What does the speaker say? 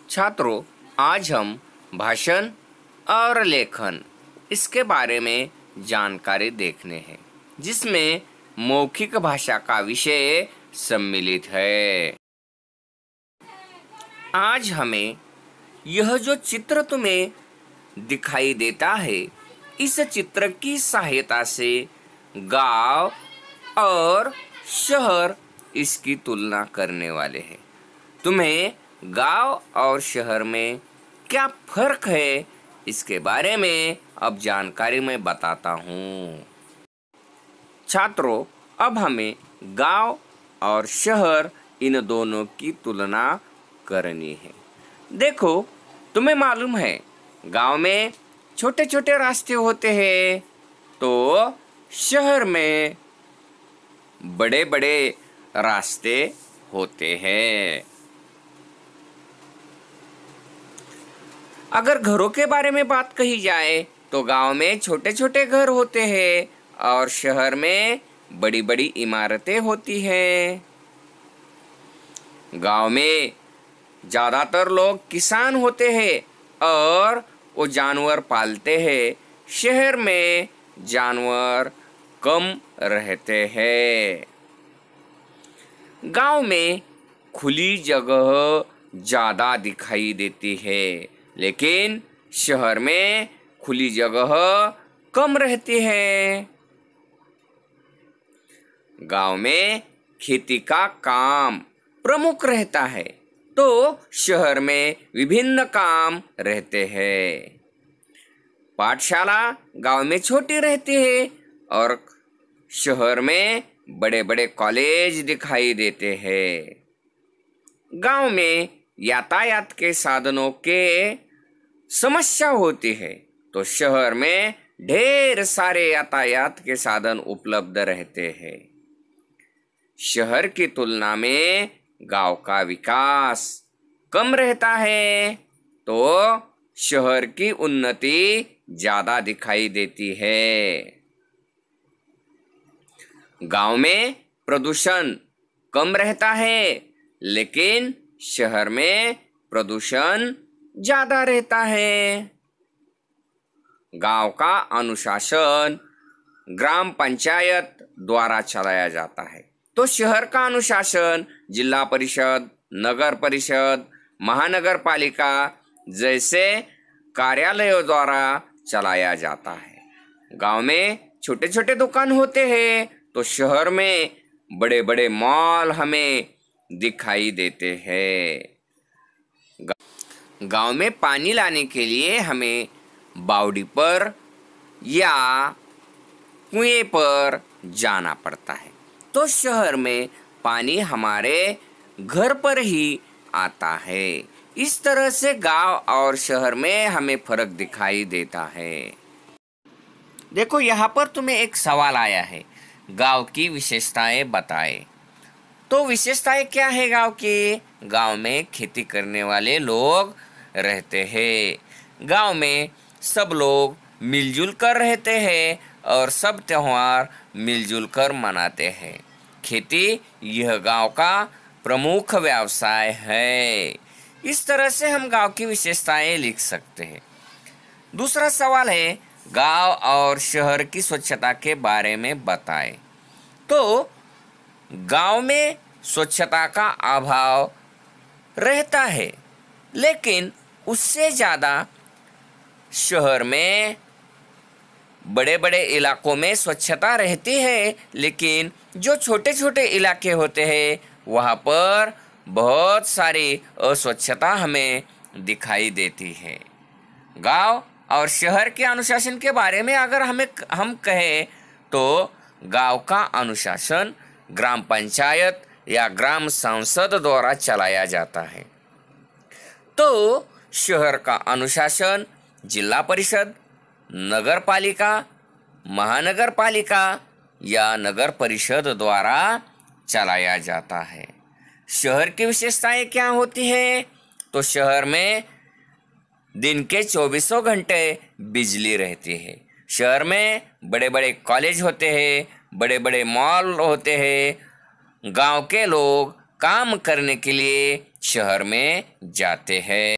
छात्रों, आज हम भाषण और लेखन इसके बारे में जानकारी देखने हैं, जिसमें मौखिक भाषा का विषय सम्मिलित है। आज हमें यह जो चित्र तुम्हें दिखाई देता है, इस चित्र की सहायता से गांव और शहर इसकी तुलना करने वाले हैं। तुम्हें गांव और शहर में क्या फर्क है, इसके बारे में अब जानकारी मैं बताता हूँ। छात्रों, अब हमें गांव और शहर इन दोनों की तुलना करनी है। देखो, तुम्हें मालूम है गांव में छोटे छोटे रास्ते होते हैं, तो शहर में बड़े बड़े रास्ते होते हैं। अगर घरों के बारे में बात कही जाए तो गांव में छोटे छोटे घर होते हैं और शहर में बड़ी बड़ी इमारतें होती हैं। गांव में ज़्यादातर लोग किसान होते हैं और वो जानवर पालते हैं। शहर में जानवर कम रहते हैं। गांव में खुली जगह ज़्यादा दिखाई देती है, लेकिन शहर में खुली जगह कम रहती है। गांव में खेती का काम प्रमुख रहता है, तो शहर में विभिन्न काम रहते हैं। पाठशाला गांव में छोटी रहती है और शहर में बड़े बड़े कॉलेज दिखाई देते हैं। गांव में यातायात के साधनों के समस्या होती है, तो शहर में ढेर सारे यातायात के साधन उपलब्ध रहते हैं। शहर की तुलना में गांव का विकास कम रहता है, तो शहर की उन्नति ज़्यादा दिखाई देती है। गांव में प्रदूषण कम रहता है, लेकिन शहर में प्रदूषण ज़्यादा रहता है। गांव का अनुशासन ग्राम पंचायत द्वारा चलाया जाता है, तो शहर का अनुशासन जिला परिषद, नगर परिषद, महानगर पालिका जैसे कार्यालयों द्वारा चलाया जाता है। गांव में छोटे छोटे दुकान होते हैं, तो शहर में बड़े बड़े मॉल हमें दिखाई देते हैं। गांव में पानी लाने के लिए हमें बावड़ी पर या कुएं पर जाना पड़ता है, तो शहर में पानी हमारे घर पर ही आता है। इस तरह से गांव और शहर में हमें फर्क दिखाई देता है। देखो, यहाँ पर तुम्हें एक सवाल आया है, गांव की विशेषताएं बताएं। तो विशेषताएं क्या है गांव की? गांव में खेती करने वाले लोग रहते हैं। गांव में सब लोग मिलजुल कर रहते हैं और सब त्योहार मिलजुल कर मनाते हैं। खेती यह गांव का प्रमुख व्यवसाय है। इस तरह से हम गांव की विशेषताएं लिख सकते हैं। दूसरा सवाल है, गांव और शहर की स्वच्छता के बारे में बताएं। तो गांव में स्वच्छता का अभाव रहता है, लेकिन उससे ज़्यादा शहर में बड़े बड़े इलाकों में स्वच्छता रहती है, लेकिन जो छोटे छोटे इलाके होते हैं वहाँ पर बहुत सारी अस्वच्छता हमें दिखाई देती है। गांव और शहर के अनुशासन के बारे में अगर हम कहें, तो गांव का अनुशासन ग्राम पंचायत या ग्राम संसद द्वारा चलाया जाता है, तो शहर का अनुशासन जिला परिषद, नगर पालिका, महानगर पालिका या नगर परिषद द्वारा चलाया जाता है। शहर की विशेषताएं क्या होती हैं? तो शहर में दिन के 24 घंटे बिजली रहती है। शहर में बड़े बड़े कॉलेज होते हैं, बड़े बड़े मॉल होते हैं। गांव के लोग काम करने के लिए शहर में जाते हैं।